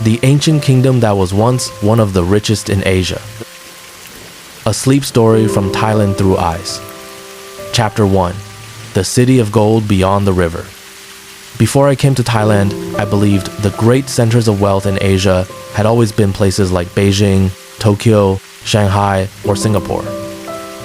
the ancient kingdom that was once one of the richest in Asia. A sleep story from Thailand Through Eyes. Chapter 1. The City of Gold Beyond the River. Before I came to Thailand, I believed the great centers of wealth in Asia had always been places like Beijing, Tokyo, Shanghai, or Singapore.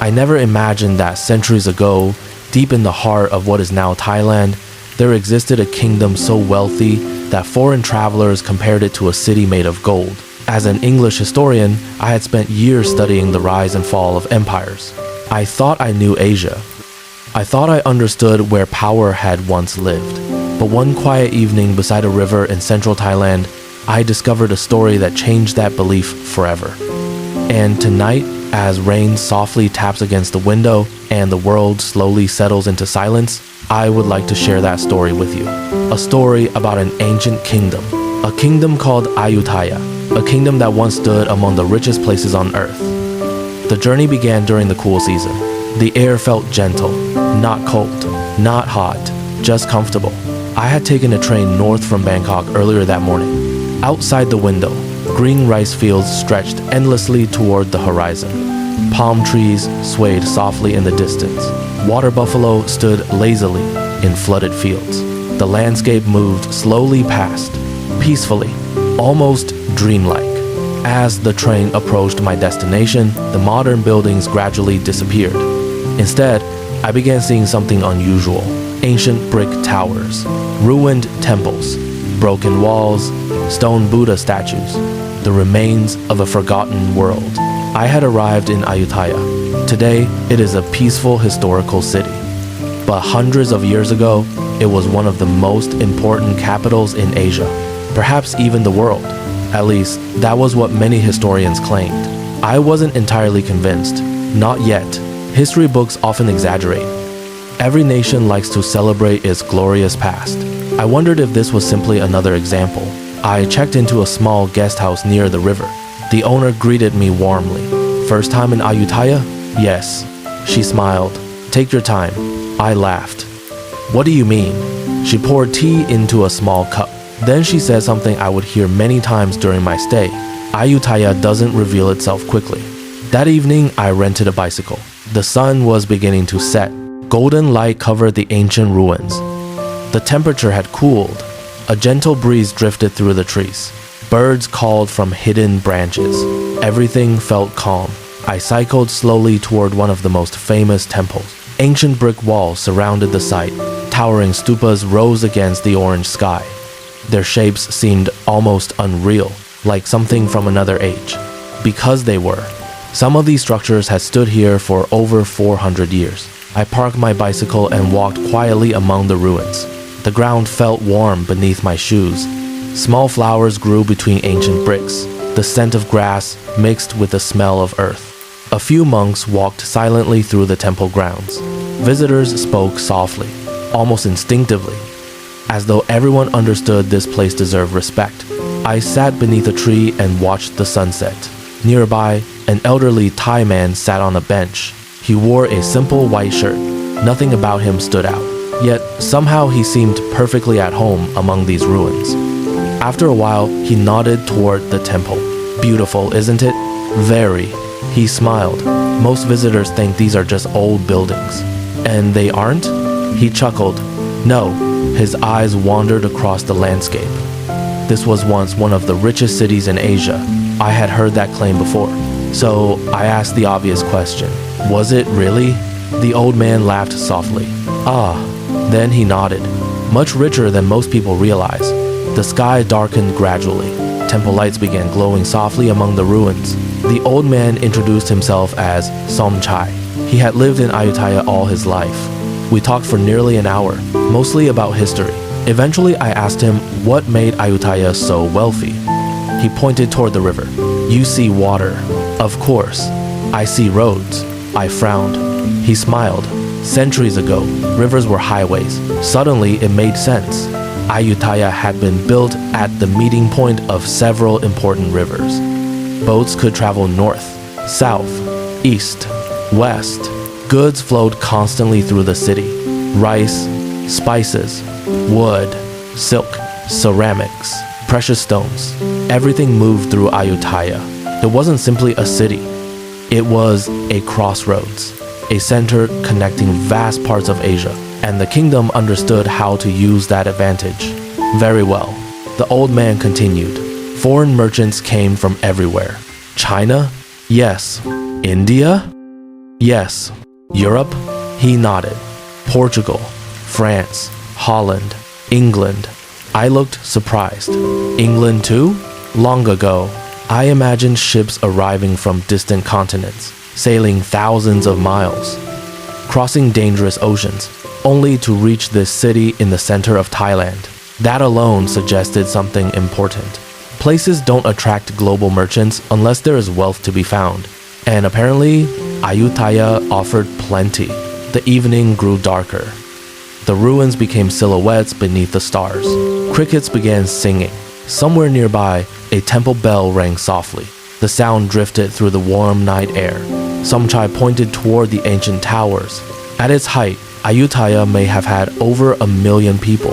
I never imagined that centuries ago, deep in the heart of what is now Thailand, there existed a kingdom so wealthy that foreign travelers compared it to a city made of gold. As an English historian, I had spent years studying the rise and fall of empires. I thought I knew Asia. I thought I understood where power had once lived. But one quiet evening beside a river in central Thailand, I discovered a story that changed that belief forever. And tonight, as rain softly taps against the window and the world slowly settles into silence, I would like to share that story with you. A story about an ancient kingdom. A kingdom called Ayutthaya. A kingdom that once stood among the richest places on earth. The journey began during the cool season. The air felt gentle, not cold, not hot, just comfortable. I had taken a train north from Bangkok earlier that morning. Outside the window, green rice fields stretched endlessly toward the horizon. Palm trees swayed softly in the distance. Water buffalo stood lazily in flooded fields. The landscape moved slowly past, peacefully, almost dreamlike. As the train approached my destination, the modern buildings gradually disappeared. Instead, I began seeing something unusual. Ancient brick towers, ruined temples, broken walls, stone Buddha statues, the remains of a forgotten world. I had arrived in Ayutthaya. Today, it is a peaceful historical city. But hundreds of years ago, it was one of the most important capitals in Asia, perhaps even the world. At least, that was what many historians claimed. I wasn't entirely convinced. Not yet. History books often exaggerate. Every nation likes to celebrate its glorious past. I wondered if this was simply another example. I checked into a small guest house near the river. The owner greeted me warmly. First time in Ayutthaya? Yes. She smiled. Take your time. I laughed. What do you mean? She poured tea into a small cup. Then she said something I would hear many times during my stay. Ayutthaya doesn't reveal itself quickly. That evening, I rented a bicycle. The sun was beginning to set. Golden light covered the ancient ruins. The temperature had cooled. A gentle breeze drifted through the trees. Birds called from hidden branches. Everything felt calm. I cycled slowly toward one of the most famous temples. Ancient brick walls surrounded the site. Towering stupas rose against the orange sky. Their shapes seemed almost unreal, like something from another age. Because they were. Some of these structures had stood here for over 400 years. I parked my bicycle and walked quietly among the ruins. The ground felt warm beneath my shoes. Small flowers grew between ancient bricks. The scent of grass mixed with the smell of earth. A few monks walked silently through the temple grounds. Visitors spoke softly, almost instinctively, as though everyone understood this place deserved respect. I sat beneath a tree and watched the sunset. Nearby, an elderly Thai man sat on a bench. He wore a simple white shirt. Nothing about him stood out. Yet, somehow he seemed perfectly at home among these ruins. After a while, he nodded toward the temple. Beautiful, isn't it? Very. He smiled. Most visitors think these are just old buildings. And they aren't? He chuckled. No. His eyes wandered across the landscape. This was once one of the richest cities in Asia. I had heard that claim before. So I asked the obvious question. Was it really? The old man laughed softly. Ah. Then he nodded. Much richer than most people realize. The sky darkened gradually. Temple lights began glowing softly among the ruins. The old man introduced himself as Somchai. He had lived in Ayutthaya all his life. We talked for nearly an hour, mostly about history. Eventually, I asked him what made Ayutthaya so wealthy. He pointed toward the river. You see water. Of course. I see roads. I frowned. He smiled. Centuries ago, rivers were highways. Suddenly, it made sense. Ayutthaya had been built at the meeting point of several important rivers. Boats could travel north, south, east, west. Goods flowed constantly through the city. Rice, spices, wood, silk, ceramics, precious stones. Everything moved through Ayutthaya. It wasn't simply a city. It was a crossroads, a center connecting vast parts of Asia, and the kingdom understood how to use that advantage. Very well. The old man continued. Foreign merchants came from everywhere. China? Yes. India? Yes. Europe? He nodded. Portugal, France, Holland, England. I looked surprised. England too? Long ago, I imagined ships arriving from distant continents, sailing thousands of miles, crossing dangerous oceans, only to reach this city in the center of Thailand. That alone suggested something important. Places don't attract global merchants unless there is wealth to be found. And apparently, Ayutthaya offered plenty. The evening grew darker. The ruins became silhouettes beneath the stars. Crickets began singing. Somewhere nearby, a temple bell rang softly. The sound drifted through the warm night air. Somchai pointed toward the ancient towers. At its height, Ayutthaya may have had over 1 million people.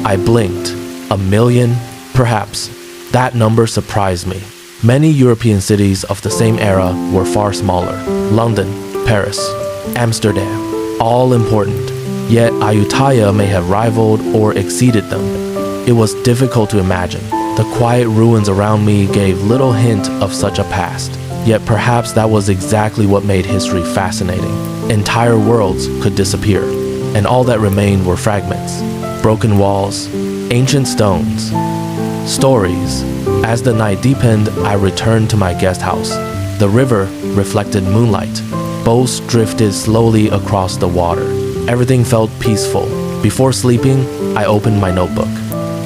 I blinked. 1 million? Perhaps. That number surprised me. Many European cities of the same era were far smaller. London, Paris, Amsterdam, all important. Yet Ayutthaya may have rivaled or exceeded them. It was difficult to imagine. The quiet ruins around me gave little hint of such a past. Yet perhaps that was exactly what made history fascinating. Entire worlds could disappear, and all that remained were fragments, broken walls, ancient stones, stories. As the night deepened, I returned to my guest house. The river reflected moonlight. Boats drifted slowly across the water. Everything felt peaceful. Before sleeping, I opened my notebook.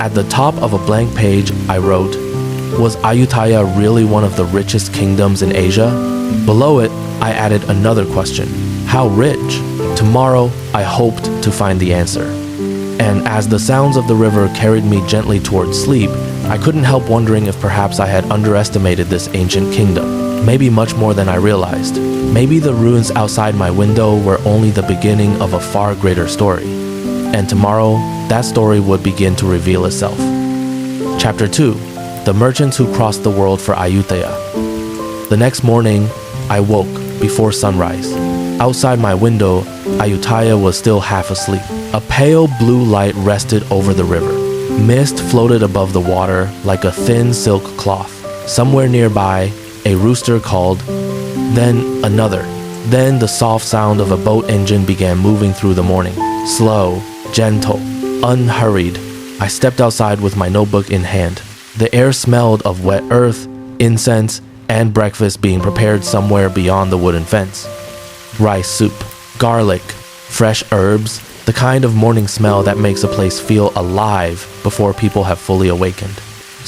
At the top of a blank page, I wrote, "Was Ayutthaya really one of the richest kingdoms in Asia?" Below it, I added another question. How rich? Tomorrow, I hoped to find the answer. And as the sounds of the river carried me gently towards sleep, I couldn't help wondering if perhaps I had underestimated this ancient kingdom. Maybe much more than I realized. Maybe the ruins outside my window were only the beginning of a far greater story. And tomorrow, that story would begin to reveal itself. Chapter 2. The Merchants Who Crossed the World for Ayutthaya. The next morning, I woke before sunrise. Outside my window, Ayutthaya was still half asleep. A pale blue light rested over the river. Mist floated above the water like a thin silk cloth. Somewhere nearby, a rooster called, then another. Then the soft sound of a boat engine began moving through the morning. Slow, gentle, unhurried. I stepped outside with my notebook in hand. The air smelled of wet earth, incense, and breakfast being prepared somewhere beyond the wooden fence. Rice soup, garlic, fresh herbs, the kind of morning smell that makes a place feel alive before people have fully awakened.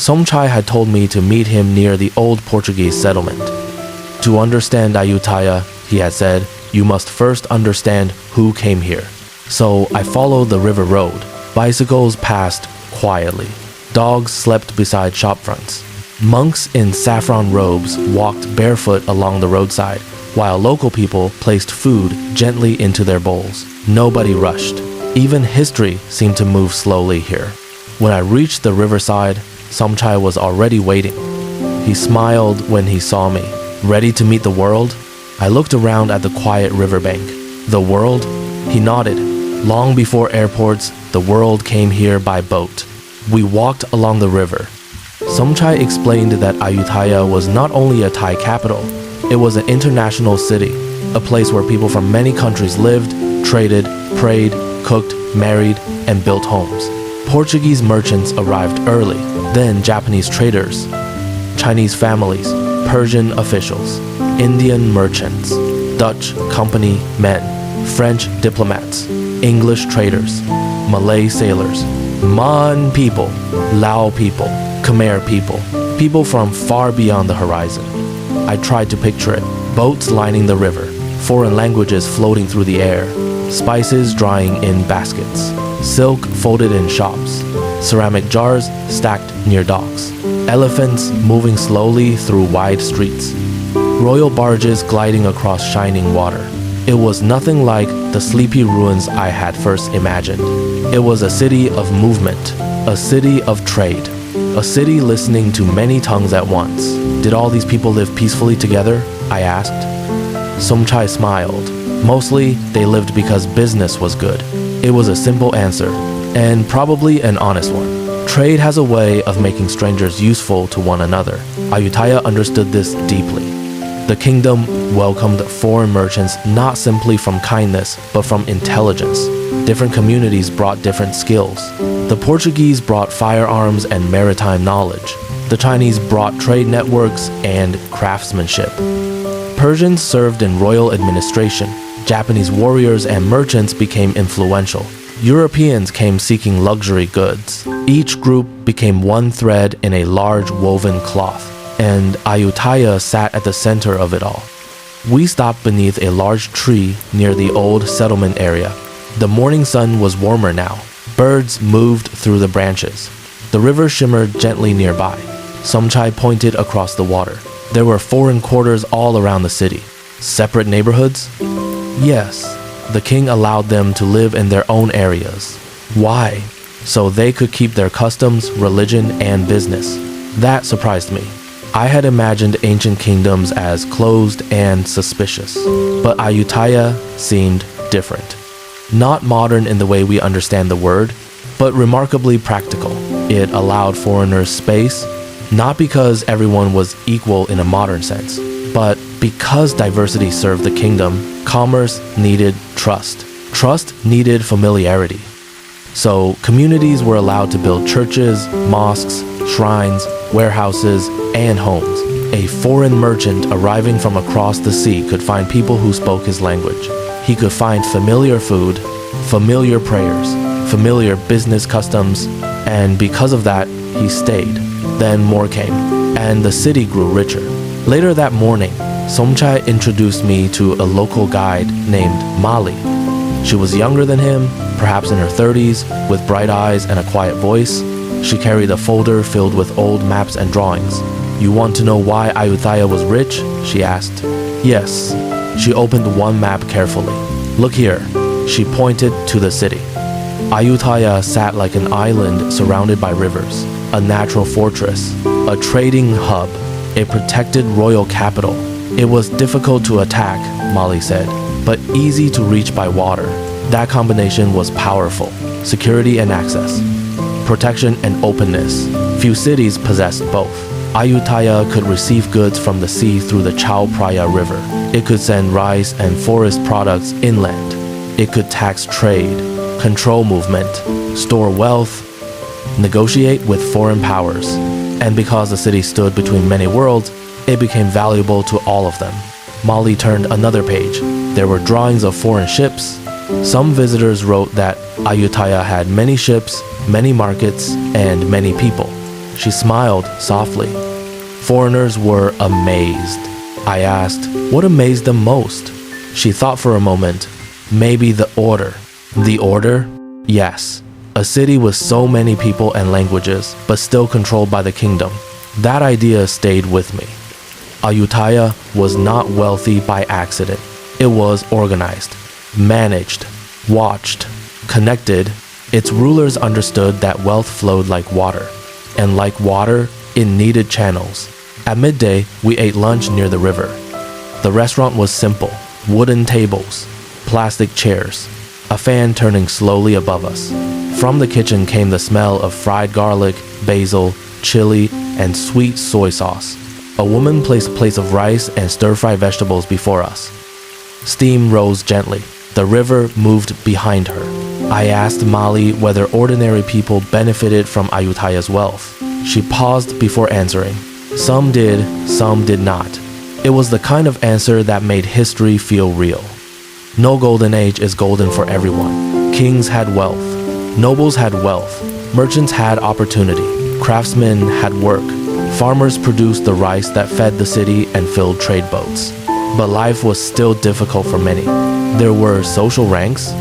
Somchai had told me to meet him near the old Portuguese settlement. To understand Ayutthaya, he had said, you must first understand who came here. So I followed the river road. Bicycles passed quietly. Dogs slept beside shop fronts. Monks in saffron robes walked barefoot along the roadside, while local people placed food gently into their bowls. Nobody rushed. Even history seemed to move slowly here. When I reached the riverside, Somchai was already waiting. He smiled when he saw me. Ready to meet the world? I looked around at the quiet riverbank. The world? He nodded. Long before airports, the world came here by boat. We walked along the river. Somchai explained that Ayutthaya was not only a Thai capital, it was an international city, a place where people from many countries lived, traded, prayed, cooked, married, and built homes. Portuguese merchants arrived early, then Japanese traders, Chinese families, Persian officials, Indian merchants, Dutch company men, French diplomats, English traders, Malay sailors, Mon people, Lao people, Khmer people, people from far beyond the horizon. I tried to picture it. Boats lining the river, foreign languages floating through the air, spices drying in baskets, silk folded in shops, ceramic jars stacked near docks, elephants moving slowly through wide streets, royal barges gliding across shining water. It was nothing like the sleepy ruins I had first imagined. It was a city of movement, a city of trade, A city listening to many tongues at once. Did all these people live peacefully together? I asked. Somchai smiled. Mostly, they lived because business was good. It was a simple answer, and probably an honest one. Trade has a way of making strangers useful to one another. Ayutthaya understood this deeply. The kingdom welcomed foreign merchants not simply from kindness, but from intelligence. Different communities brought different skills. The Portuguese brought firearms and maritime knowledge. The Chinese brought trade networks and craftsmanship. Persians served in royal administration. Japanese warriors and merchants became influential. Europeans came seeking luxury goods. Each group became one thread in a large woven cloth, and Ayutthaya sat at the center of it all. We stopped beneath a large tree near the old settlement area. The morning sun was warmer now. Birds moved through the branches. The river shimmered gently nearby. Somchai pointed across the water. There were foreign quarters all around the city. Separate neighborhoods? Yes. The king allowed them to live in their own areas. Why? So they could keep their customs, religion, and business. That surprised me. I had imagined ancient kingdoms as closed and suspicious, but Ayutthaya seemed different. Not modern in the way we understand the word, but remarkably practical. It allowed foreigners space, not because everyone was equal in a modern sense, but because diversity served the kingdom. Commerce needed trust. Trust needed familiarity. So communities were allowed to build churches, mosques, shrines, warehouses, and homes. A foreign merchant arriving from across the sea could find people who spoke his language. He could find familiar food, familiar prayers, familiar business customs, and because of that, he stayed. Then more came, and the city grew richer. Later that morning, Somchai introduced me to a local guide named Mali. She was younger than him, perhaps in her 30s, with bright eyes and a quiet voice. She carried a folder filled with old maps and drawings. "You want to know why Ayutthaya was rich?" she asked. Yes. She opened one map carefully. "Look here." She pointed to the city. Ayutthaya sat like an island surrounded by rivers, a natural fortress, a trading hub, a protected royal capital. It was difficult to attack, Mali said, but easy to reach by water. That combination was powerful. Security and access. Protection and openness. Few cities possessed both. Ayutthaya could receive goods from the sea through the Chao Phraya River. It could send rice and forest products inland. It could tax trade, control movement, store wealth, negotiate with foreign powers. And because the city stood between many worlds, it became valuable to all of them. Mali turned another page. There were drawings of foreign ships. Some visitors wrote that Ayutthaya had many ships, many markets, and many people. She smiled softly. Foreigners were amazed. I asked, what amazed them most? She thought for a moment. Maybe the order. The order? Yes. A city with so many people and languages, but still controlled by the kingdom. That idea stayed with me. Ayutthaya was not wealthy by accident. It was organized, managed, watched, connected. Its rulers understood that wealth flowed like water. And like water, it needed channels. At midday, we ate lunch near the river. The restaurant was simple. Wooden tables, plastic chairs, a fan turning slowly above us. From the kitchen came the smell of fried garlic, basil, chili, and sweet soy sauce. A woman placed plates of rice and stir-fried vegetables before us. Steam rose gently. The river moved behind her. I asked Mali whether ordinary people benefited from Ayutthaya's wealth. She paused before answering. Some did, some did not. It was the kind of answer that made history feel real. No golden age is golden for everyone. Kings had wealth. Nobles had wealth. Merchants had opportunity. Craftsmen had work. Farmers produced the rice that fed the city and filled trade boats. But life was still difficult for many. There were social ranks,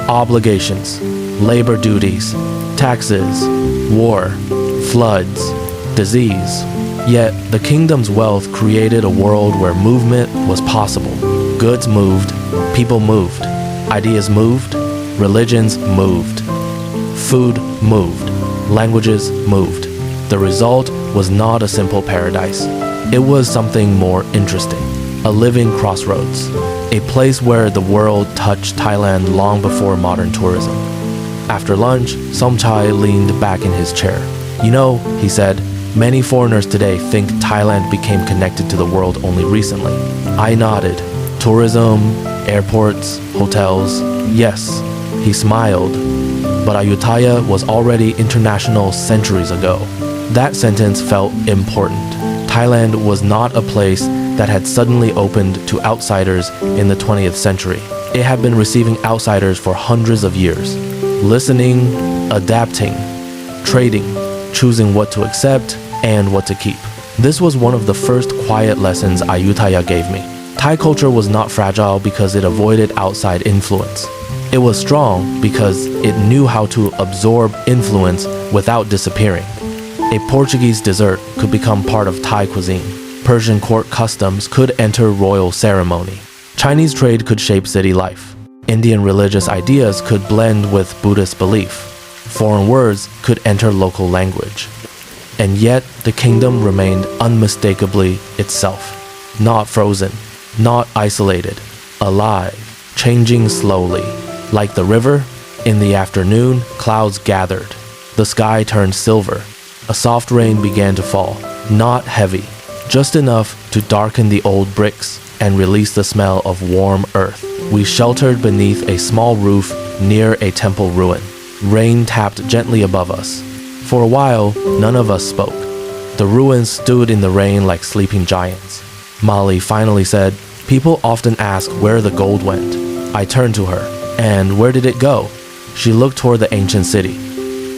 obligations, labor duties, taxes, war, floods, disease. Yet the kingdom's wealth created a world where movement was possible. Goods moved, people moved, ideas moved, religions moved, food moved, languages moved. The result was not a simple paradise. It was something more interesting. A living crossroads. A place where the world touched Thailand long before modern tourism. After lunch, Somchai leaned back in his chair. "You know," he said, "many foreigners today think Thailand became connected to the world only recently." I nodded. "Tourism, airports, hotels, yes." He smiled. But Ayutthaya was already international centuries ago. That sentence felt important. Thailand was not a place that had suddenly opened to outsiders in the 20th century. It had been receiving outsiders for hundreds of years, listening, adapting, trading, choosing what to accept and what to keep. This was one of the first quiet lessons Ayutthaya gave me. Thai culture was not fragile because it avoided outside influence. It was strong because it knew how to absorb influence without disappearing. A Portuguese dessert could become part of Thai cuisine. Persian court customs could enter royal ceremony. Chinese trade could shape city life. Indian religious ideas could blend with Buddhist belief. Foreign words could enter local language. And yet, the kingdom remained unmistakably itself. Not frozen, not isolated, alive, changing slowly. Like the river, in the afternoon, clouds gathered. The sky turned silver. A soft rain began to fall, not heavy, just enough to darken the old bricks and release the smell of warm earth. We sheltered beneath a small roof near a temple ruin. Rain tapped gently above us. For a while, none of us spoke. The ruins stood in the rain like sleeping giants. Molly finally said, "People often ask where the gold went." I turned to her. "And where did it go?" She looked toward the ancient city.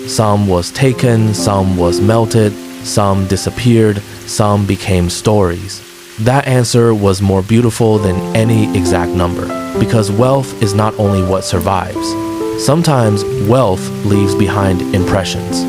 Some was taken, some was melted, some disappeared, some became stories. That answer was more beautiful than any exact number, because wealth is not only what survives. Sometimes wealth leaves behind impressions.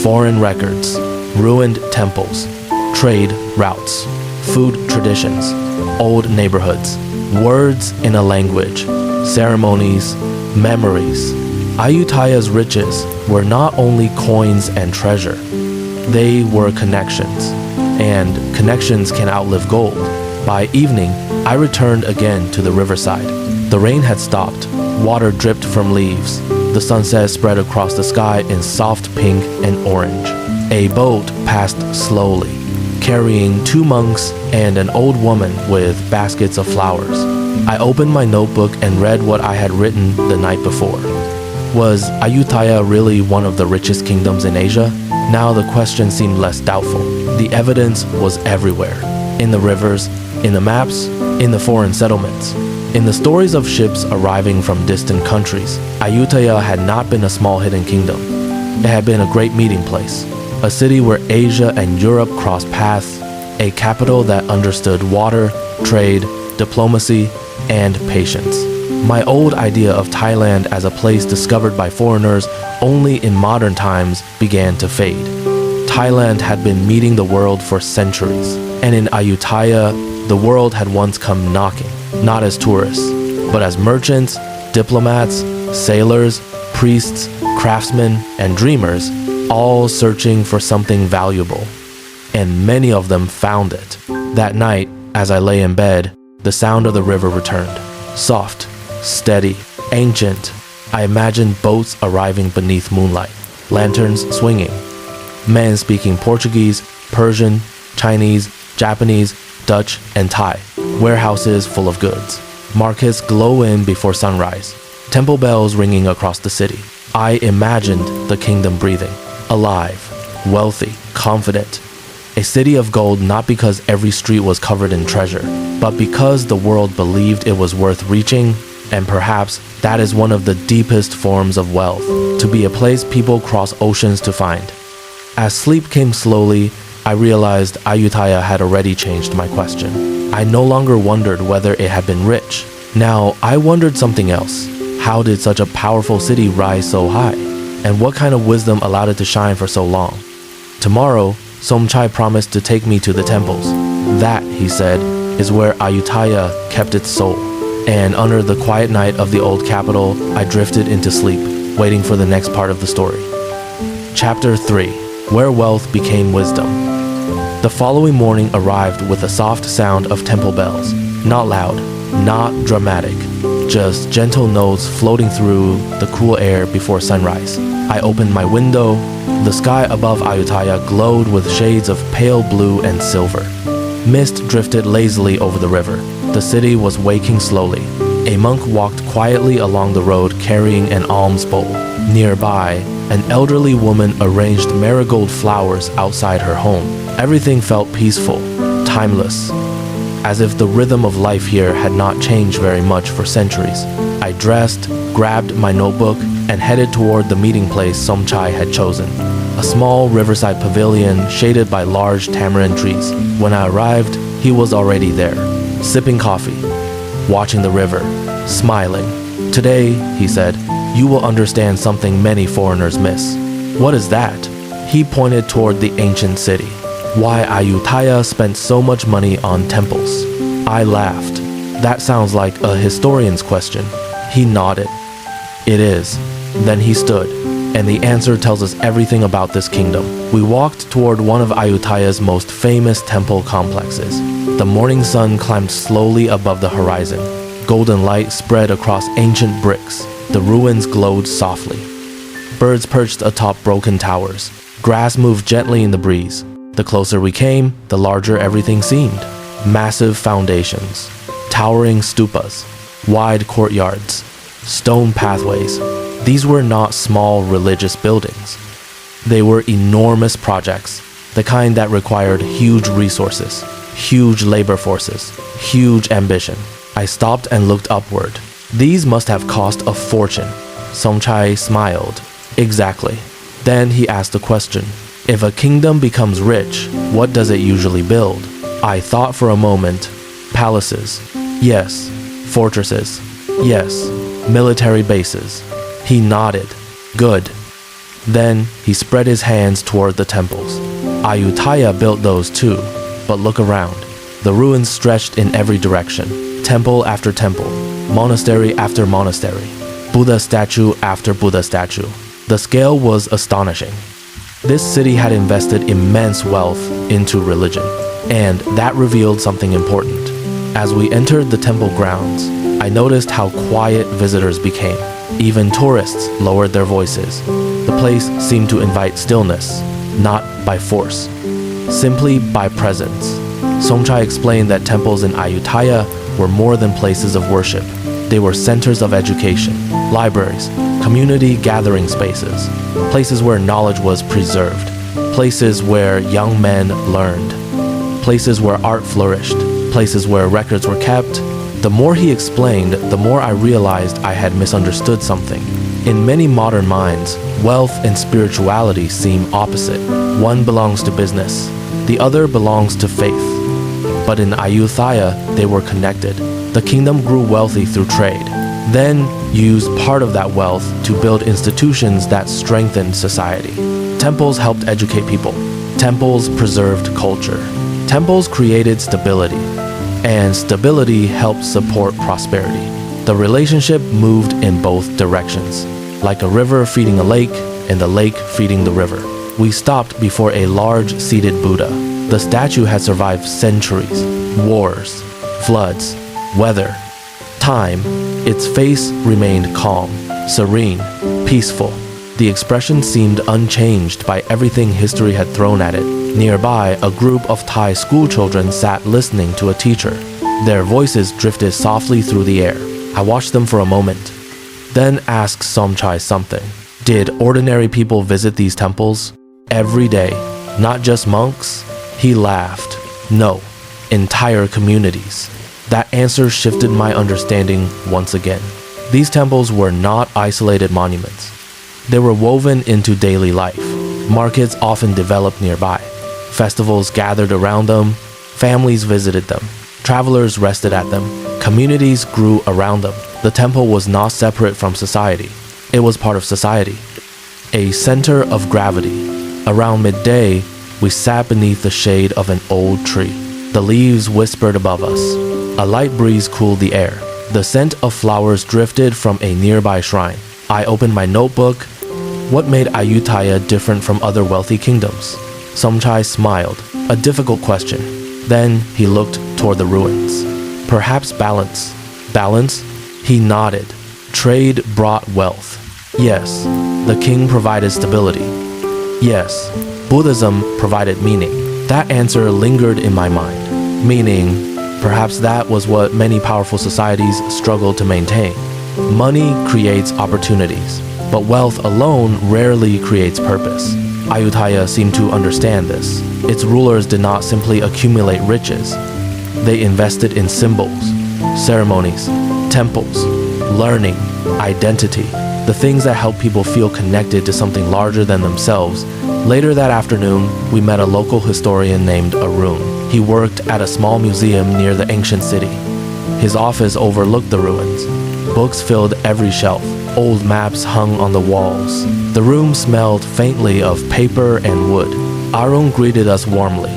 Foreign records, ruined temples, trade routes, food traditions, old neighborhoods, words in a language, ceremonies, memories. Ayutthaya's riches were not only coins and treasure, they were connections, and connections can outlive gold. By evening, I returned again to the riverside. The rain had stopped, water dripped from leaves. The sunset spread across the sky in soft pink and orange. A boat passed slowly, carrying two monks and an old woman with baskets of flowers. I opened my notebook and read what I had written the night before. Was Ayutthaya really one of the richest kingdoms in Asia? Now the question seemed less doubtful. The evidence was everywhere. In the rivers, in the maps, in the foreign settlements. In the stories of ships arriving from distant countries, Ayutthaya had not been a small hidden kingdom. It had been a great meeting place. A city where Asia and Europe crossed paths. A capital that understood water, trade, diplomacy, and patience. My old idea of Thailand as a place discovered by foreigners only in modern times began to fade. Thailand had been meeting the world for centuries, and in Ayutthaya, the world had once come knocking, not as tourists, but as merchants, diplomats, sailors, priests, craftsmen, and dreamers, all searching for something valuable. And many of them found it. That night, as I lay in bed, the sound of the river returned. Soft, steady, ancient. I imagined boats arriving beneath moonlight, lanterns swinging, men speaking Portuguese, Persian, Chinese, Japanese, Dutch, and Thai, warehouses full of goods, markets glow in before sunrise, temple bells ringing across the city. I imagined the kingdom breathing, alive, wealthy, confident. A city of gold not because every street was covered in treasure, but because the world believed it was worth reaching, and perhaps that is one of the deepest forms of wealth, to be a place people cross oceans to find. As sleep came slowly, I realized Ayutthaya had already changed my question. I no longer wondered whether it had been rich. Now, I wondered something else. How did such a powerful city rise so high? And what kind of wisdom allowed it to shine for so long? Tomorrow, Somchai promised to take me to the temples. That, he said, is where Ayutthaya kept its soul. And under the quiet night of the old capital, I drifted into sleep, waiting for the next part of the story. Chapter 3. where wealth became wisdom. The following morning arrived with a soft sound of temple bells. Not loud, not dramatic, just gentle notes floating through the cool air before sunrise. I opened my window. The sky above Ayutthaya glowed with shades of pale blue and silver. Mist drifted lazily over the river. The city was waking slowly. A monk walked quietly along the road carrying an alms bowl. Nearby, an elderly woman arranged marigold flowers outside her home. Everything felt peaceful, timeless, as if the rhythm of life here had not changed very much for centuries. I dressed, grabbed my notebook, and headed toward the meeting place Somchai had chosen, a small riverside pavilion shaded by large tamarind trees. When I arrived, he was already there, sipping coffee, watching the river, smiling. "Today," he said, "you will understand something many foreigners miss." "What is that?" He pointed toward the ancient city. "Why Ayutthaya spent so much money on temples." I laughed. "That sounds like a historian's question." He nodded. "It is." Then he stood, and the answer tells us everything about this kingdom. We walked toward one of Ayutthaya's most famous temple complexes. The morning sun climbed slowly above the horizon. Golden light spread across ancient bricks. The ruins glowed softly. Birds perched atop broken towers. Grass moved gently in the breeze. The closer we came, the larger everything seemed. Massive foundations, towering stupas, wide courtyards, stone pathways. These were not small religious buildings. They were enormous projects, the kind that required huge resources, huge labor forces, huge ambition. I stopped and looked upward. These must have cost a fortune. Somchai smiled. Exactly. Then he asked a question. If a kingdom becomes rich, what does it usually build? I thought for a moment. Palaces. Yes. Fortresses. Yes. Military bases. He nodded. Good. Then he spread his hands toward the temples. Ayutthaya built those too. But look around. The ruins stretched in every direction. Temple after temple. Monastery after monastery. Buddha statue after Buddha statue. The scale was astonishing. This city had invested immense wealth into religion, and that revealed something important. As we entered the temple grounds, I noticed how quiet visitors became. Even tourists lowered their voices. The place seemed to invite stillness, not by force, simply by presence. Somchai explained that temples in Ayutthaya were more than places of worship. They were centers of education, libraries, community gathering spaces, places where knowledge was preserved, places where young men learned, places where art flourished, places where records were kept. The more he explained, the more I realized I had misunderstood something. In many modern minds, wealth and spirituality seem opposite. One belongs to business, the other belongs to faith. But in Ayutthaya, they were connected. The kingdom grew wealthy through trade, then used part of that wealth to build institutions that strengthened society. Temples helped educate people. Temples preserved culture. Temples created stability, and stability helped support prosperity. The relationship moved in both directions, like a river feeding a lake and the lake feeding the river. We stopped before a large seated Buddha. The statue had survived centuries, wars, floods, weather, time. Its face remained calm, serene, peaceful. The expression seemed unchanged by everything history had thrown at it. Nearby, a group of Thai schoolchildren sat listening to a teacher. Their voices drifted softly through the air. I watched them for a moment, then asked Somchai something. Did ordinary people visit these temples? Every day, not just monks? He laughed. No, entire communities. That answer shifted my understanding once again. These temples were not isolated monuments. They were woven into daily life. Markets often developed nearby. Festivals gathered around them. Families visited them. Travelers rested at them. Communities grew around them. The temple was not separate from society. It was part of society. A center of gravity. Around midday, we sat beneath the shade of an old tree. The leaves whispered above us. A light breeze cooled the air. The scent of flowers drifted from a nearby shrine. I opened my notebook. What made Ayutthaya different from other wealthy kingdoms? Somchai smiled, a difficult question. Then he looked toward the ruins. Perhaps balance. Balance? He nodded. Trade brought wealth. Yes. The king provided stability. Yes. Buddhism provided meaning. That answer lingered in my mind. Meaning, perhaps that was what many powerful societies struggle to maintain. Money creates opportunities, but wealth alone rarely creates purpose. Ayutthaya seemed to understand this. Its rulers did not simply accumulate riches. They invested in symbols, ceremonies, temples, learning, identity, the things that help people feel connected to something larger than themselves. Later that afternoon, we met a local historian named Arun. He worked at a small museum near the ancient city. His office overlooked the ruins. Books filled every shelf. Old maps hung on the walls. The room smelled faintly of paper and wood. Arun greeted us warmly.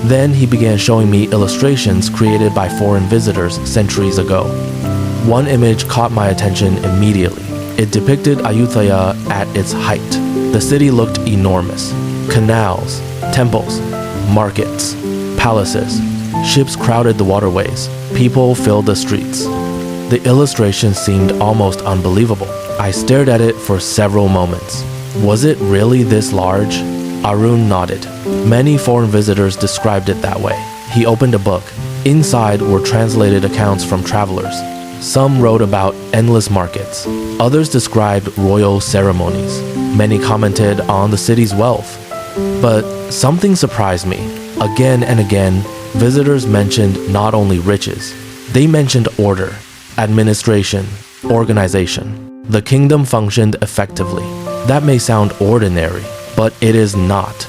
Then he began showing me illustrations created by foreign visitors centuries ago. One image caught my attention immediately. It depicted Ayutthaya at its height. The city looked enormous. Canals, temples, markets, palaces. Ships crowded the waterways. People filled the streets. The illustration seemed almost unbelievable. I stared at it for several moments. Was it really this large? Arun nodded. Many foreign visitors described it that way. He opened a book. Inside were translated accounts from travelers. Some wrote about endless markets. Others described royal ceremonies. Many commented on the city's wealth. But something surprised me. Again and again, visitors mentioned not only riches, they mentioned order, administration, organization. The kingdom functioned effectively. That may sound ordinary, but it is not.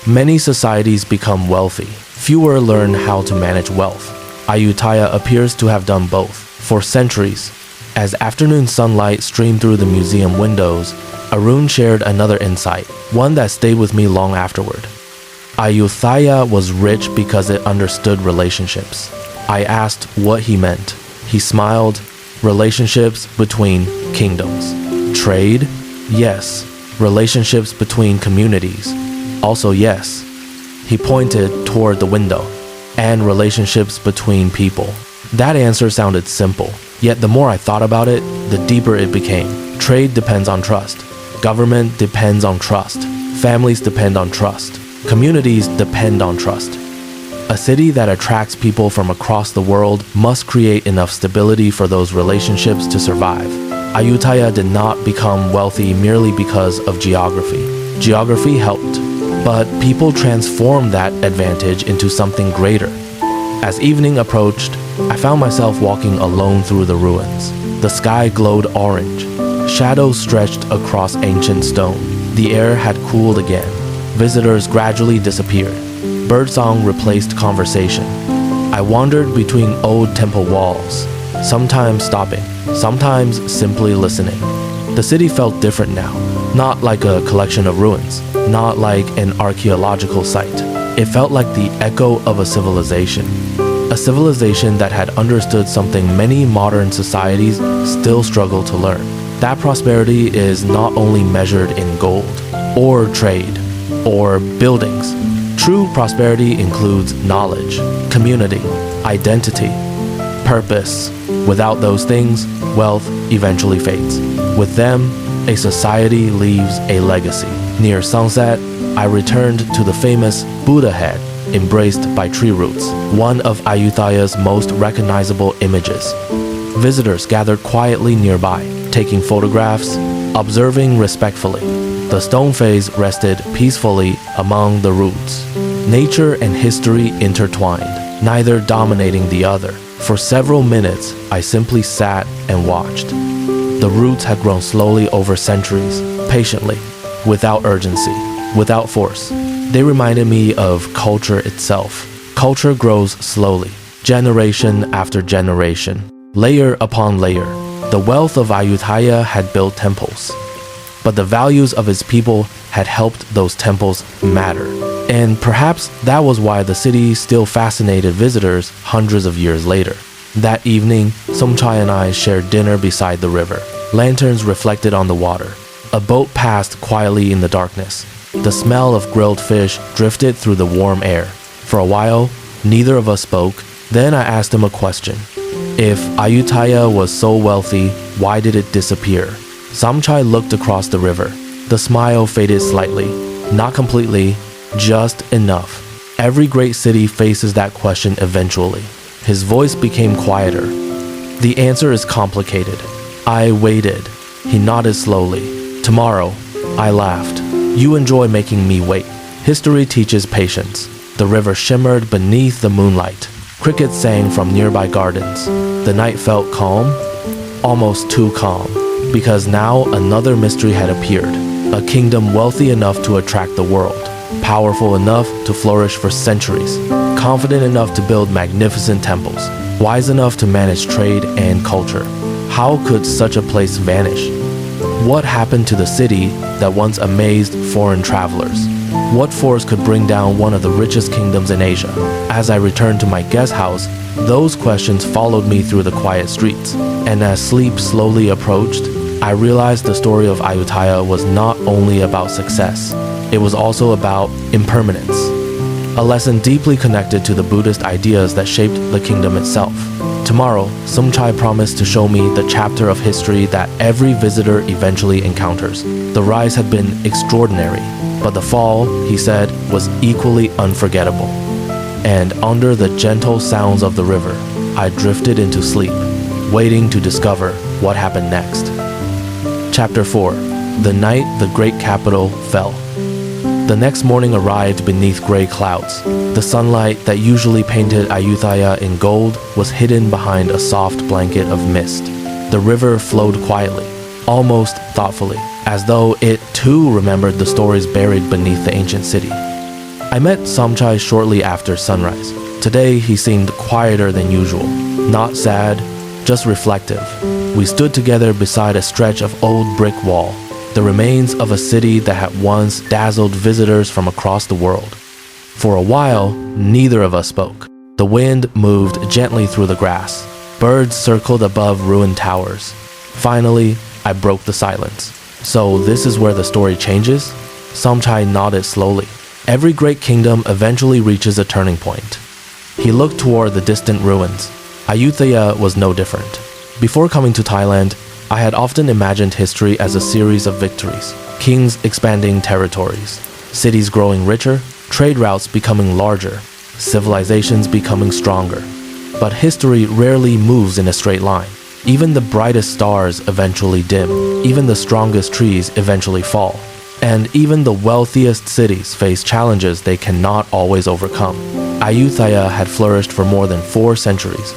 Many societies become wealthy. Fewer learn how to manage wealth. Ayutthaya appears to have done both. For centuries, as afternoon sunlight streamed through the museum windows, Arun shared another insight, one that stayed with me long afterward. Ayutthaya was rich because it understood relationships. I asked what he meant. He smiled. Relationships between kingdoms. Trade? Yes. Relationships between communities? Also yes. He pointed toward the window. And relationships between people. That answer sounded simple, yet the more I thought about it, the deeper it became. Trade depends on trust. Government depends on trust. Families depend on trust. Communities depend on trust. A city that attracts people from across the world must create enough stability for those relationships to survive. Ayutthaya did not become wealthy merely because of geography. Geography helped, but people transformed that advantage into something greater. As evening approached, I found myself walking alone through the ruins. The sky glowed orange. Shadows stretched across ancient stone. The air had cooled again. Visitors gradually disappeared. Birdsong replaced conversation. I wandered between old temple walls, sometimes stopping, sometimes simply listening. The city felt different now, not like a collection of ruins, not like an archaeological site. It felt like the echo of a civilization that had understood something many modern societies still struggle to learn. That prosperity is not only measured in gold, or trade, or buildings. True prosperity includes knowledge, community, identity, purpose. Without those things, wealth eventually fades. With them, a society leaves a legacy. Near sunset, I returned to the famous Buddha head, embraced by tree roots, one of Ayutthaya's most recognizable images. Visitors gathered quietly nearby, taking photographs, observing respectfully. The stone face rested peacefully among the roots. Nature and history intertwined, neither dominating the other. For several minutes, I simply sat and watched. The roots had grown slowly over centuries, patiently, without urgency, without force. They reminded me of culture itself. Culture grows slowly, generation after generation, layer upon layer. The wealth of Ayutthaya had built temples, but the values of its people had helped those temples matter. And perhaps that was why the city still fascinated visitors hundreds of years later. That evening, Somchai and I shared dinner beside the river. Lanterns reflected on the water. A boat passed quietly in the darkness. The smell of grilled fish drifted through the warm air. For a while, neither of us spoke. Then I asked him a question. If Ayutthaya was so wealthy, why did it disappear? Samchai looked across the river. The smile faded slightly. Not completely, just enough. Every great city faces that question eventually. His voice became quieter. The answer is complicated. I waited. He nodded slowly. Tomorrow, I laughed. You enjoy making me wait. History teaches patience. The river shimmered beneath the moonlight. Crickets sang from nearby gardens. The night felt calm, almost too calm, because now another mystery had appeared. A kingdom wealthy enough to attract the world, powerful enough to flourish for centuries, confident enough to build magnificent temples, wise enough to manage trade and culture. How could such a place vanish? What happened to the city that once amazed foreign travelers? What force could bring down one of the richest kingdoms in Asia? As I returned to my guest house, those questions followed me through the quiet streets. And as sleep slowly approached, I realized the story of Ayutthaya was not only about success, it was also about impermanence. A lesson deeply connected to the Buddhist ideas that shaped the kingdom itself. Tomorrow, Sumchai promised to show me the chapter of history that every visitor eventually encounters. The rise had been extraordinary, but the fall, he said, was equally unforgettable. And under the gentle sounds of the river, I drifted into sleep, waiting to discover what happened next. Chapter 4. The night the great capital fell. The next morning arrived beneath gray clouds. The sunlight that usually painted Ayutthaya in gold was hidden behind a soft blanket of mist. The river flowed quietly, almost thoughtfully, as though it too remembered the stories buried beneath the ancient city. I met Samchai shortly after sunrise. Today he seemed quieter than usual, not sad, just reflective. We stood together beside a stretch of old brick wall, the remains of a city that had once dazzled visitors from across the world. For a while, neither of us spoke. The wind moved gently through the grass. Birds circled above ruined towers. Finally, I broke the silence. So this is where the story changes? Samchai nodded slowly. Every great kingdom eventually reaches a turning point. He looked toward the distant ruins. Ayutthaya was no different. Before coming to Thailand, I had often imagined history as a series of victories, kings expanding territories, cities growing richer, trade routes becoming larger, civilizations becoming stronger. But history rarely moves in a straight line. Even the brightest stars eventually dim, even the strongest trees eventually fall, and even the wealthiest cities face challenges they cannot always overcome. Ayutthaya had flourished for more than 4 centuries.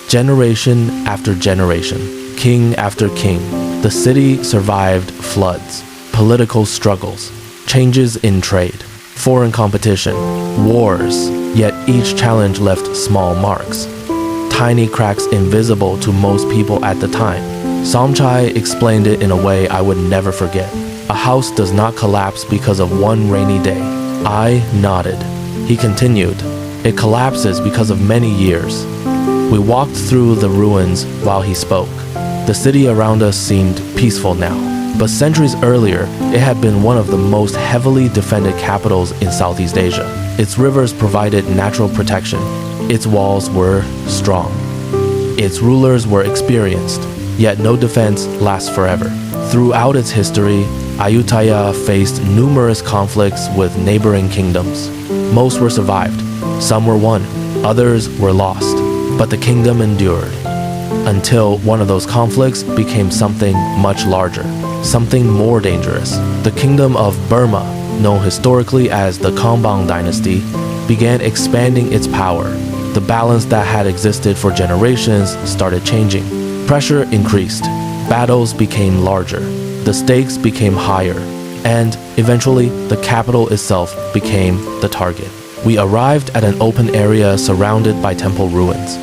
Generation after generation, king after king, the city survived floods, political struggles, changes in trade, foreign competition, wars, yet each challenge left small marks, tiny cracks invisible to most people at the time. Samchai explained it in a way I would never forget. A house does not collapse because of one rainy day. I nodded. He continued, it collapses because of many years. We walked through the ruins while he spoke. The city around us seemed peaceful now, but centuries earlier, it had been one of the most heavily defended capitals in Southeast Asia. Its rivers provided natural protection. Its walls were strong. Its rulers were experienced, yet no defense lasts forever. Throughout its history, Ayutthaya faced numerous conflicts with neighboring kingdoms. Most were survived, some were won, others were lost, but the kingdom endured. Until one of those conflicts became something much larger, something more dangerous. The kingdom of Burma, known historically as the Kombang dynasty, began expanding its power. The balance that had existed for generations started changing. Pressure increased, battles became larger, the stakes became higher, and eventually the capital itself became the target. We arrived at an open area surrounded by temple ruins.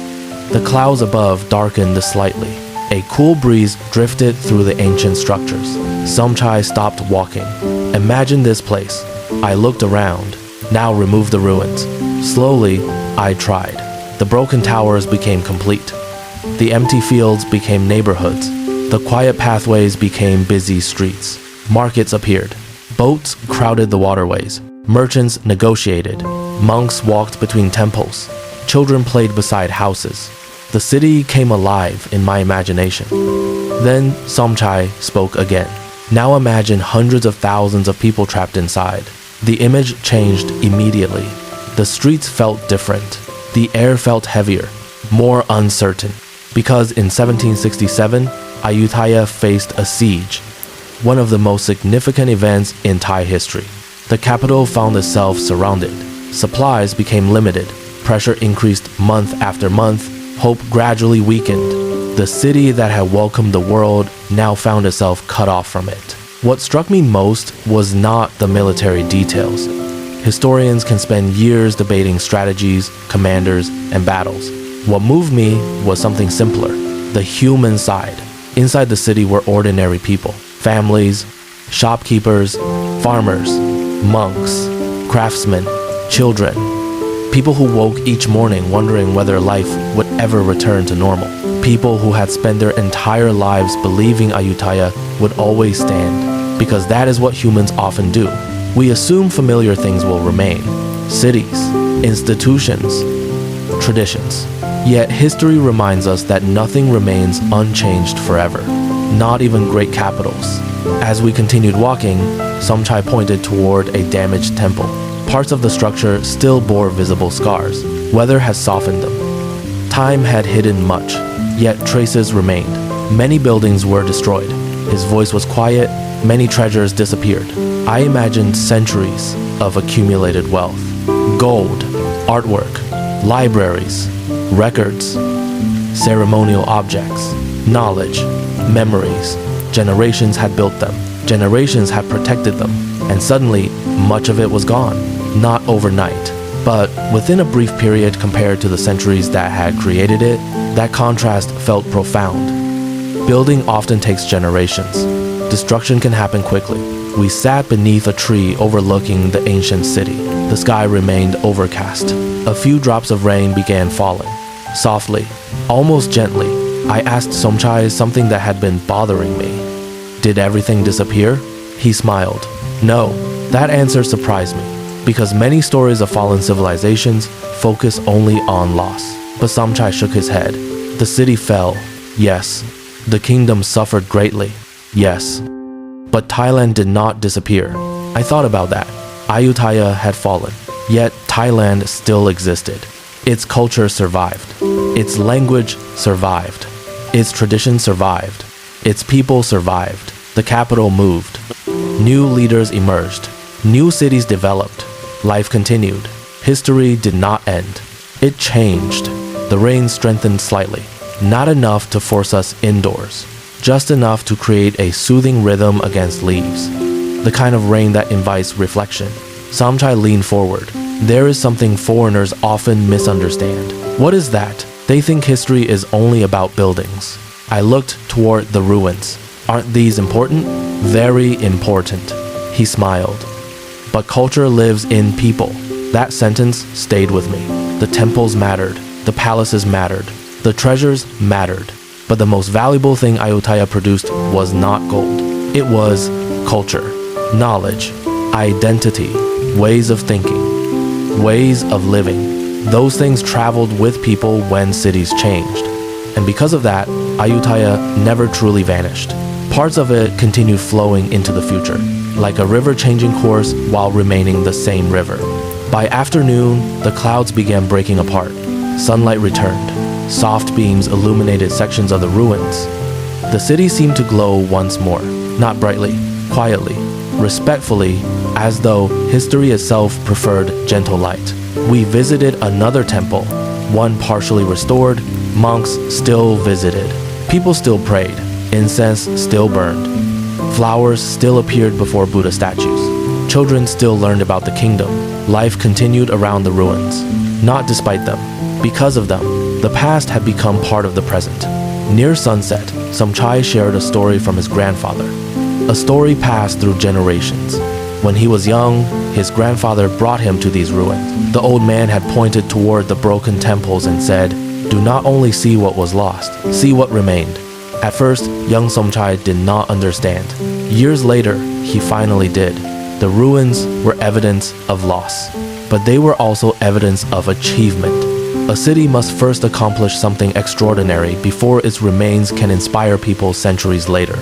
The clouds above darkened slightly. A cool breeze drifted through the ancient structures. Samchai stopped walking. Imagine this place. I looked around. Now remove the ruins. Slowly, I tried. The broken towers became complete. The empty fields became neighborhoods. The quiet pathways became busy streets. Markets appeared. Boats crowded the waterways. Merchants negotiated. Monks walked between temples. Children played beside houses. The city came alive in my imagination. Then Somchai spoke again. Now imagine hundreds of thousands of people trapped inside. The image changed immediately. The streets felt different. The air felt heavier, more uncertain. Because in 1767, Ayutthaya faced a siege, one of the most significant events in Thai history. The capital found itself surrounded. Supplies became limited. Pressure increased month after month. Hope gradually weakened. The city that had welcomed the world now found itself cut off from it. What struck me most was not the military details. Historians can spend years debating strategies, commanders, and battles. What moved me was something simpler, the human side. Inside the city were ordinary people, families, shopkeepers, farmers, monks, craftsmen, children. People who woke each morning wondering whether life would ever return to normal. People who had spent their entire lives believing Ayutthaya would always stand, because that is what humans often do. We assume familiar things will remain: cities, institutions, traditions. Yet history reminds us that nothing remains unchanged forever, not even great capitals. As we continued walking, Somchai pointed toward a damaged temple. Parts of the structure still bore visible scars. Weather had softened them. Time had hidden much, yet traces remained. Many buildings were destroyed. His voice was quiet. Many treasures disappeared. I imagined centuries of accumulated wealth. Gold, artwork, libraries, records, ceremonial objects, knowledge, memories. Generations had built them. Generations had protected them. And suddenly, much of it was gone. Not overnight, but within a brief period compared to the centuries that had created it, that contrast felt profound. Building often takes generations. Destruction can happen quickly. We sat beneath a tree overlooking the ancient city. The sky remained overcast. A few drops of rain began falling. Softly, almost gently, I asked Somchai something that had been bothering me. Did everything disappear? He smiled. No, that answer surprised me, because many stories of fallen civilizations focus only on loss. But Somchai shook his head. The city fell, yes. The kingdom suffered greatly, yes. But Thailand did not disappear. I thought about that. Ayutthaya had fallen, yet Thailand still existed. Its culture survived. Its language survived. Its tradition survived. Its people survived. The capital moved. New leaders emerged. New cities developed. Life continued. History did not end. It changed. The rain strengthened slightly. Not enough to force us indoors. Just enough to create a soothing rhythm against leaves. The kind of rain that invites reflection. Somchai leaned forward. There is something foreigners often misunderstand. What is that? They think history is only about buildings. I looked toward the ruins. Aren't these important? Very important. He smiled. But culture lives in people. That sentence stayed with me. The temples mattered. The palaces mattered. The treasures mattered. But the most valuable thing Ayutthaya produced was not gold. It was culture, knowledge, identity, ways of thinking, ways of living. Those things traveled with people when cities changed. And because of that, Ayutthaya never truly vanished. Parts of it continued flowing into the future, like a river changing course while remaining the same river. By afternoon, the clouds began breaking apart. Sunlight returned. Soft beams illuminated sections of the ruins. The city seemed to glow once more, not brightly, quietly, respectfully, as though history itself preferred gentle light. We visited another temple, one partially restored. Monks still visited. People still prayed. Incense still burned. Flowers still appeared before Buddha statues. Children still learned about the kingdom. Life continued around the ruins. Not despite them. Because of them, the past had become part of the present. Near sunset, Somchai shared a story from his grandfather. A story passed through generations. When he was young, his grandfather brought him to these ruins. The old man had pointed toward the broken temples and said, "Do not only see what was lost, see what remained." At first, young Somchai did not understand. Years later, he finally did. The ruins were evidence of loss, but they were also evidence of achievement. A city must first accomplish something extraordinary before its remains can inspire people centuries later.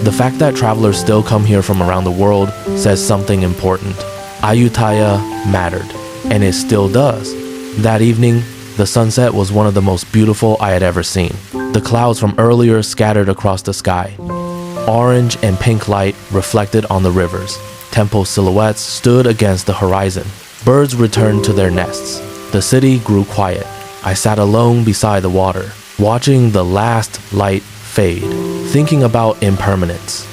The fact that travelers still come here from around the world says something important. Ayutthaya mattered, and it still does. That evening, the sunset was one of the most beautiful I had ever seen. The clouds from earlier scattered across the sky. Orange and pink light reflected on the rivers. Temple silhouettes stood against the horizon. Birds returned to their nests. The city grew quiet. I sat alone beside the water, watching the last light fade, thinking about impermanence.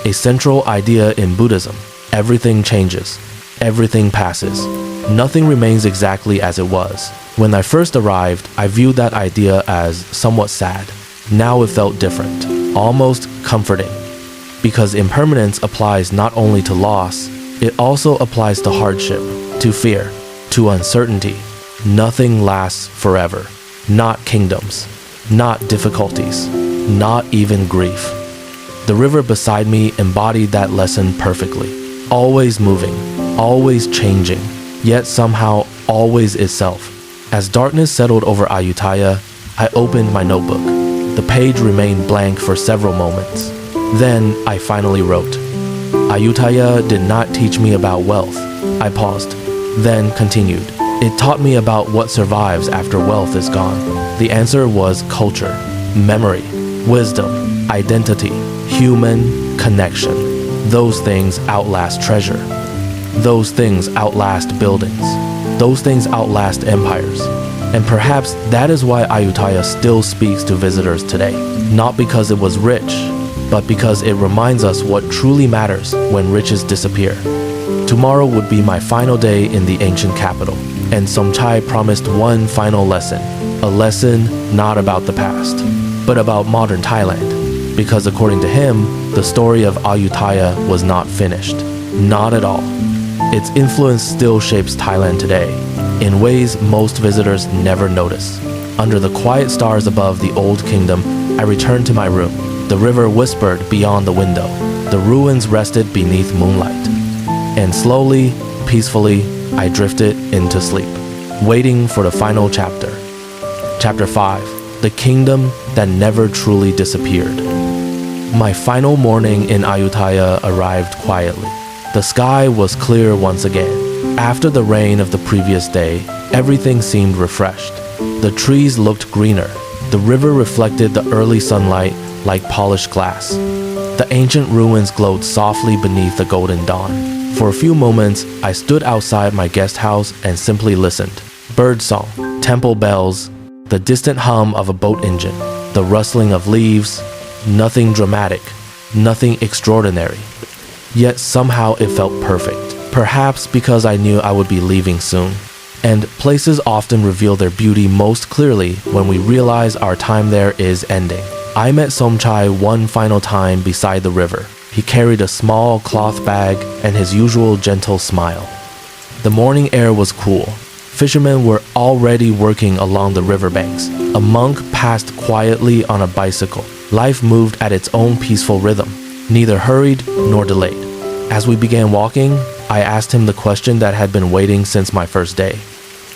A central idea in Buddhism: everything changes, everything passes. Nothing remains exactly as it was. When I first arrived, I viewed that idea as somewhat sad. Now it felt different, almost comforting. Because impermanence applies not only to loss, it also applies to hardship, to fear, to uncertainty. Nothing lasts forever. Not kingdoms, not difficulties, not even grief. The river beside me embodied that lesson perfectly. Always moving, always changing, yet somehow always itself. As darkness settled over Ayutthaya, I opened my notebook. The page remained blank for several moments. Then I finally wrote. Ayutthaya did not teach me about wealth. I paused, then continued. It taught me about what survives after wealth is gone. The answer was culture, memory, wisdom, identity, human connection. Those things outlast treasure. Those things outlast buildings. Those things outlast empires. And perhaps that is why Ayutthaya still speaks to visitors today. Not because it was rich, but because it reminds us what truly matters when riches disappear. Tomorrow would be my final day in the ancient capital, and Somchai promised one final lesson. A lesson not about the past, but about modern Thailand. Because according to him, the story of Ayutthaya was not finished. Not at all. Its influence still shapes Thailand today, in ways most visitors never notice. Under the quiet stars above the old kingdom, I returned to my room. The river whispered beyond the window. The ruins rested beneath moonlight. And slowly, peacefully, I drifted into sleep, waiting for the final chapter. Chapter 5, The Kingdom That Never Truly Disappeared. My final morning in Ayutthaya arrived quietly. The sky was clear once again. After the rain of the previous day, everything seemed refreshed. The trees looked greener. The river reflected the early sunlight like polished glass. The ancient ruins glowed softly beneath the golden dawn. For a few moments, I stood outside my guest house and simply listened. Birdsong, temple bells, the distant hum of a boat engine, the rustling of leaves, nothing dramatic, nothing extraordinary. Yet somehow it felt perfect. Perhaps because I knew I would be leaving soon. And places often reveal their beauty most clearly when we realize our time there is ending. I met Somchai one final time beside the river. He carried a small cloth bag and his usual gentle smile. The morning air was cool. Fishermen were already working along the riverbanks. A monk passed quietly on a bicycle. Life moved at its own peaceful rhythm, neither hurried nor delayed. As we began walking, I asked him the question that had been waiting since my first day.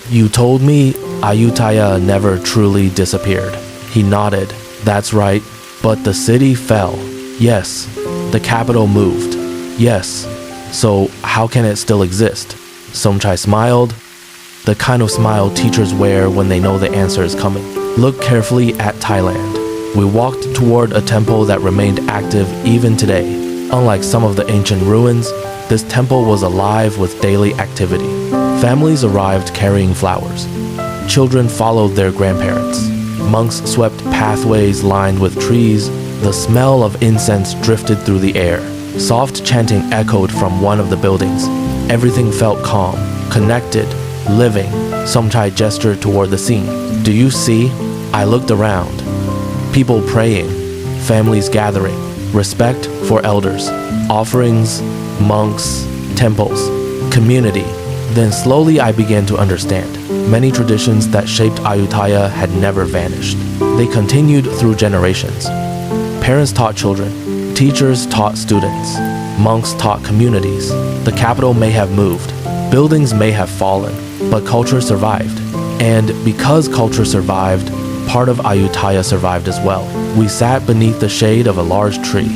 You told me Ayutthaya never truly disappeared. He nodded. That's right, but the city fell. Yes, the capital moved. Yes, so how can it still exist? Somchai smiled, the kind of smile teachers wear when they know the answer is coming. Look carefully at Thailand. We walked toward a temple that remained active even today. Unlike some of the ancient ruins, this temple was alive with daily activity. Families arrived carrying flowers. Children followed their grandparents. Monks swept pathways lined with trees. The smell of incense drifted through the air. Soft chanting echoed from one of the buildings. Everything felt calm, connected, living. Somchai gestured toward the scene. Do you see? I looked around. People praying, families gathering, respect for elders, offerings, monks, temples, community. Then slowly I began to understand. Many traditions that shaped Ayutthaya had never vanished. They continued through generations. Parents taught children, Teachers taught students. Monks taught communities. The capital may have moved. Buildings may have fallen, but culture survived. And because culture survived, part of Ayutthaya survived as well. We sat beneath the shade of a large tree.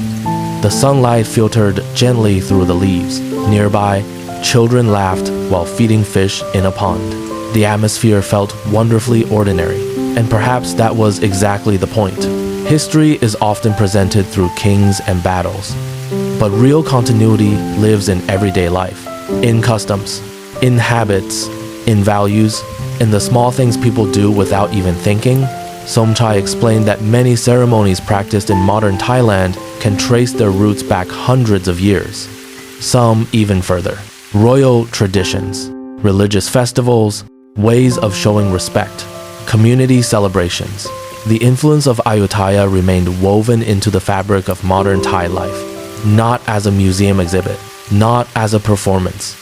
The sunlight filtered gently through the leaves. Nearby, children laughed while feeding fish in a pond. The atmosphere felt wonderfully ordinary, and perhaps that was exactly the point. History is often presented through kings and battles, but real continuity lives in everyday life, in customs, in habits, in values, in the small things people do without even thinking. Somchai explained that many ceremonies practiced in modern Thailand can trace their roots back hundreds of years, some even further. Royal traditions, religious festivals, ways of showing respect, community celebrations. The influence of Ayutthaya remained woven into the fabric of modern Thai life, not as a museum exhibit, not as a performance,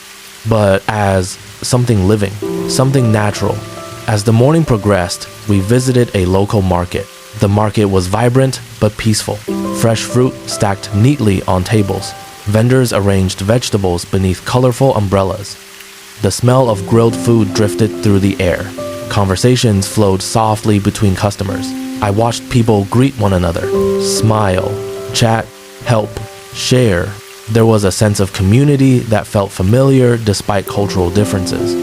but as something living, something natural. As the morning progressed, we visited a local market. The market was vibrant but peaceful. Fresh fruit stacked neatly on tables. Vendors arranged vegetables beneath colorful umbrellas. The smell of grilled food drifted through the air. Conversations flowed softly between customers. I watched people greet one another, smile, chat, help, share. There was a sense of community that felt familiar despite cultural differences.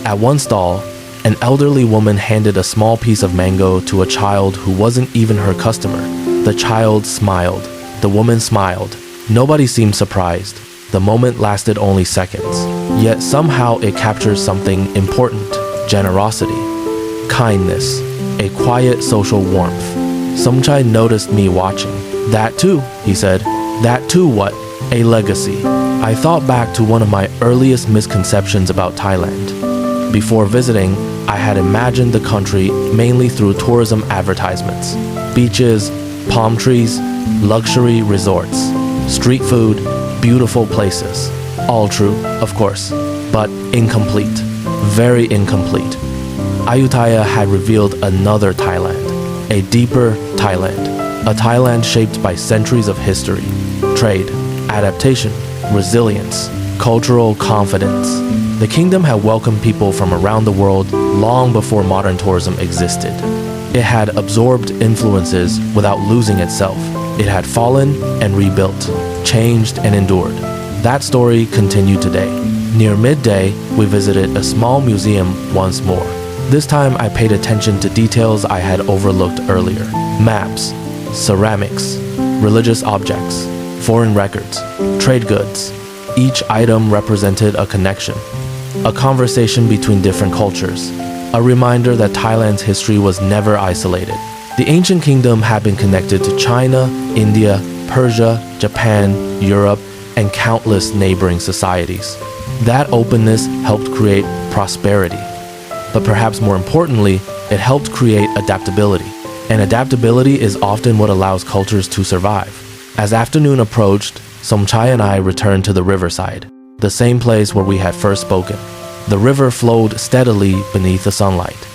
At one stall, an elderly woman handed a small piece of mango to a child who wasn't even her customer. The child smiled. The woman smiled. Nobody seemed surprised. The moment lasted only seconds. Yet somehow it captures something important: generosity, kindness, a quiet social warmth. Somchai noticed me watching. That too, he said. That too what? A legacy. I thought back to one of my earliest misconceptions about Thailand. Before visiting, I had imagined the country mainly through tourism advertisements. Beaches, palm trees, luxury resorts, street food, beautiful places. All true, of course, but incomplete. Very incomplete. Ayutthaya had revealed another Thailand, a deeper Thailand, a Thailand shaped by centuries of history, trade, adaptation, resilience, cultural confidence. The kingdom had welcomed people from around the world long before modern tourism existed. It had absorbed influences without losing itself. It had fallen and rebuilt, changed and endured. That story continued today. Near midday, we visited a small museum once more. This time I paid attention to details I had overlooked earlier. Maps, ceramics, religious objects, foreign records, trade goods. Each item represented a connection, a conversation between different cultures, a reminder that Thailand's history was never isolated. The ancient kingdom had been connected to China, India, Persia, Japan, Europe, and countless neighboring societies. That openness helped create prosperity. But perhaps more importantly, it helped create adaptability. And adaptability is often what allows cultures to survive. As afternoon approached, Somchai and I returned to the riverside, the same place where we had first spoken. The river flowed steadily beneath the sunlight.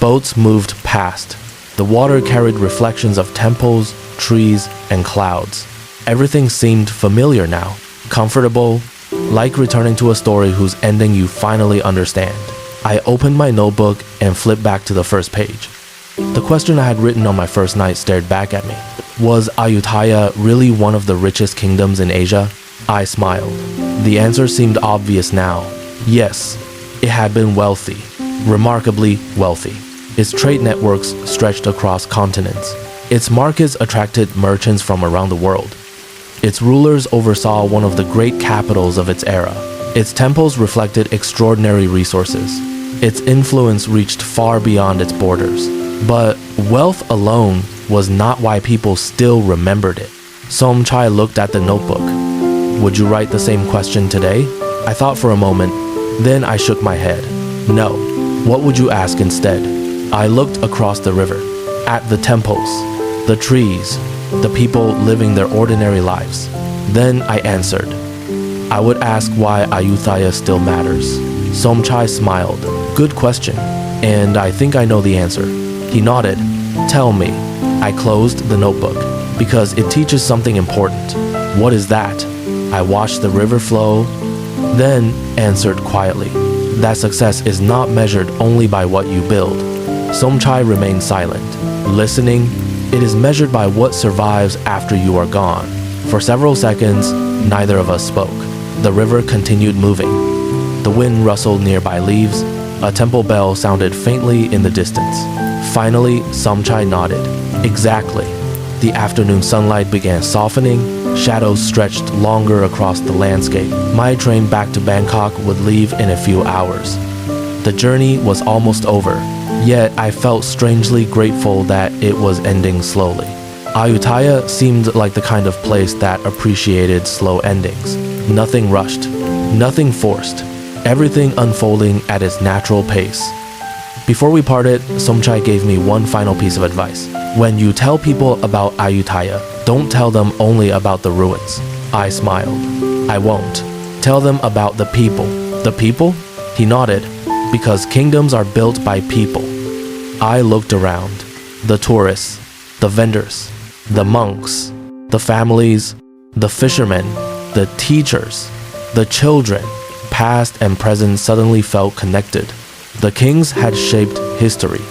Boats moved past. The water carried reflections of temples, trees, and clouds. Everything seemed familiar now, comfortable, like returning to a story whose ending you finally understand. I opened my notebook and flipped back to the first page. The question I had written on my first night stared back at me. Was Ayutthaya really one of the richest kingdoms in Asia? I smiled. The answer seemed obvious now. Yes, it had been wealthy, remarkably wealthy. Its trade networks stretched across continents. Its markets attracted merchants from around the world. Its rulers oversaw one of the great capitals of its era. Its temples reflected extraordinary resources. Its influence reached far beyond its borders. But wealth alone was not why people still remembered it. Somchai looked at the notebook. Would you write the same question today? I thought for a moment, then I shook my head. No. What would you ask instead? I looked across the river, at the temples, the trees, the people living their ordinary lives. Then I answered. I would ask why Ayutthaya still matters. Somchai smiled. Good question, and I think I know the answer. He nodded. Tell me. I closed the notebook. Because it teaches something important. What is that? I watched the river flow, then answered quietly. That success is not measured only by what you build. Somchai remained silent. Listening, it is measured by what survives after you are gone. For several seconds, neither of us spoke. The river continued moving. The wind rustled nearby leaves. A temple bell sounded faintly in the distance. Finally, Somchai nodded. Exactly. The afternoon sunlight began softening. Shadows stretched longer across the landscape. My train back to Bangkok would leave in a few hours. The journey was almost over, yet I felt strangely grateful that it was ending slowly. Ayutthaya seemed like the kind of place that appreciated slow endings. Nothing rushed, nothing forced, everything unfolding at its natural pace. Before we parted, Somchai gave me one final piece of advice. When you tell people about Ayutthaya, don't tell them only about the ruins. I smiled. I won't. Tell them about the people. The people? He nodded. Because kingdoms are built by people. I looked around. The tourists, the vendors, the monks, the families, the fishermen, the teachers, the children, past and present suddenly felt connected. The kings had shaped history,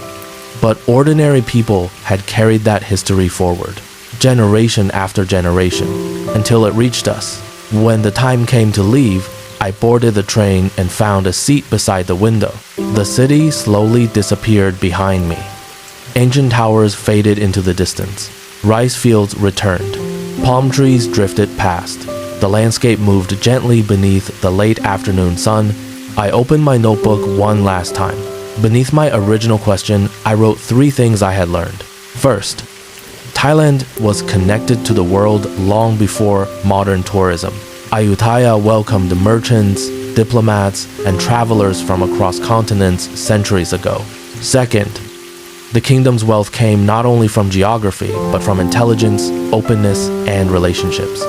but ordinary people had carried that history forward, generation after generation, until it reached us. When the time came to leave, I boarded the train and found a seat beside the window. The city slowly disappeared behind me. Ancient towers faded into the distance. Rice fields returned. Palm trees drifted past. The landscape moved gently beneath the late afternoon sun. I opened my notebook one last time. Beneath my original question, I wrote 3 things I had learned. First, Thailand was connected to the world long before modern tourism. Ayutthaya welcomed merchants, diplomats, and travelers from across continents centuries ago. Second, the kingdom's wealth came not only from geography, but from intelligence, openness, and relationships.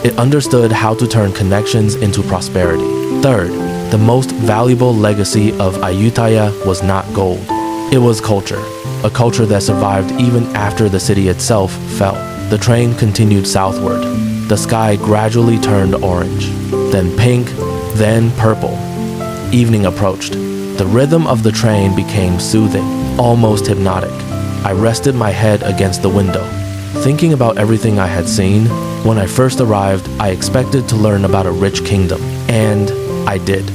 It understood how to turn connections into prosperity. Third, the most valuable legacy of Ayutthaya was not gold. It was culture, a culture that survived even after the city itself fell. The train continued southward. The sky gradually turned orange, then pink, then purple. Evening approached. The rhythm of the train became soothing, almost hypnotic. I rested my head against the window, thinking about everything I had seen. When I first arrived, I expected to learn about a rich kingdom, and I did.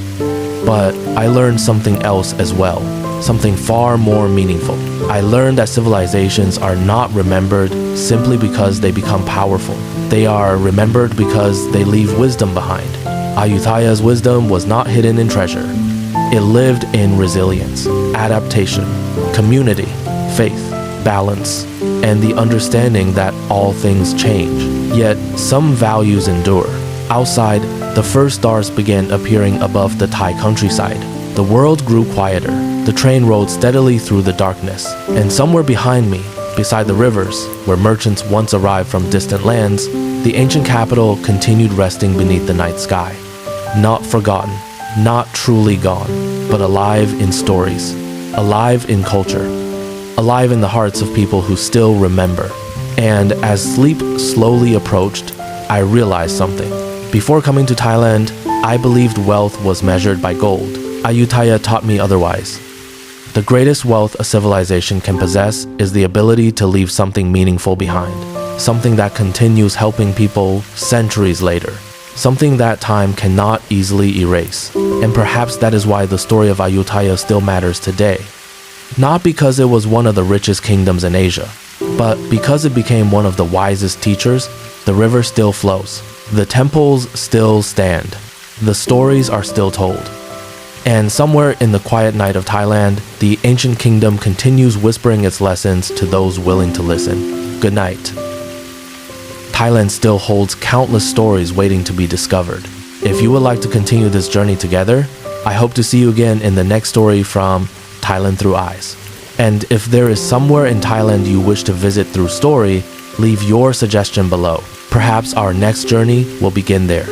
But I learned something else as well, something far more meaningful. I learned that civilizations are not remembered simply because they become powerful. They are remembered because they leave wisdom behind. Ayutthaya's wisdom was not hidden in treasure. It lived in resilience, adaptation, community, faith, balance, and the understanding that all things change. Yet some values endure. Outside, the first stars began appearing above the Thai countryside. The world grew quieter. The train rolled steadily through the darkness. And somewhere behind me, beside the rivers, where merchants once arrived from distant lands, the ancient capital continued resting beneath the night sky. Not forgotten, not truly gone, but alive in stories, alive in culture, alive in the hearts of people who still remember. And as sleep slowly approached, I realized something. Before coming to Thailand, I believed wealth was measured by gold. Ayutthaya taught me otherwise. The greatest wealth a civilization can possess is the ability to leave something meaningful behind, something that continues helping people centuries later, something that time cannot easily erase. And perhaps that is why the story of Ayutthaya still matters today. Not because it was one of the richest kingdoms in Asia, but because it became one of the wisest teachers. The river still flows. The temples still stand. The stories are still told. And somewhere in the quiet night of Thailand, the ancient kingdom continues whispering its lessons to those willing to listen. Good night. Thailand still holds countless stories waiting to be discovered. If you would like to continue this journey together, I hope to see you again in the next story from Thailand Through Eyes. And if there is somewhere in Thailand you wish to visit through story, leave your suggestion below. Perhaps our next journey will begin there.